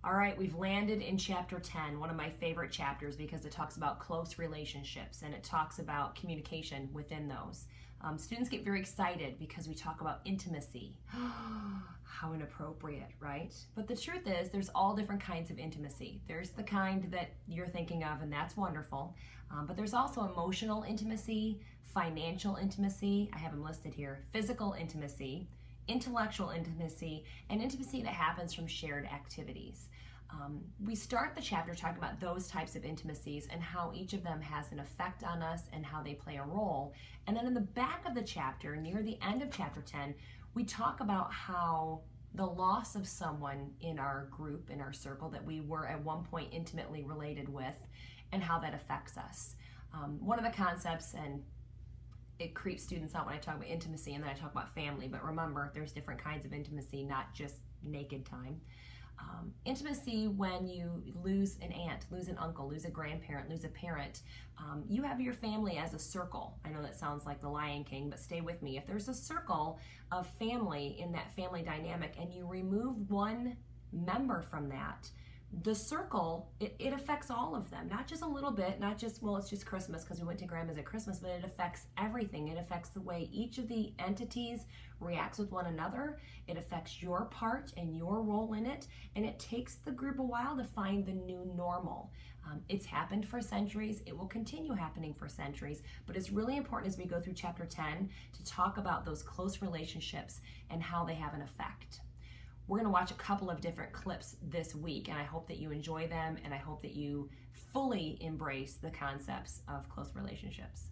All right, we've landed in chapter 10, one of my favorite chapters because it talks about close relationships and it talks about communication within those. Students get very excited because we talk about intimacy. How inappropriate, right? But the truth is, there's all different kinds of intimacy. There's the kind that you're thinking of, and that's wonderful. But there's also emotional intimacy, financial intimacy, I have them listed here, physical intimacy, intellectual intimacy, and intimacy that happens from shared activities. We start the chapter talking about those types of intimacies and how each of them has an effect on us and how they play a role. And then in the back of the chapter, near the end of chapter 10, we talk about how the loss of someone in our group, in our circle that we were at one point intimately related with, and how that affects us. One of the concepts, and it creeps students out when I talk about intimacy and then I talk about family, but remember, there's different kinds of intimacy, not just naked time. Intimacy when you lose an aunt, lose an uncle, lose a grandparent, lose a parent. You have your family as a circle. I know that sounds like the Lion King, but stay with me. If there's a circle of family in that family dynamic and you remove one member from that, the circle, it affects all of them, not just a little bit, not just, well, it's just Christmas because we went to grandma's at Christmas, but it affects everything. It affects the way each of the entities reacts with one another. It affects your part and your role in it, and it takes the group a while to find the new normal. It's happened for centuries. It will continue happening for centuries, but it's really important as we go through chapter 10 to talk about those close relationships and how they have an effect. We're going to watch a couple of different clips this week, and I hope that you enjoy them, and I hope that you fully embrace the concepts of close relationships.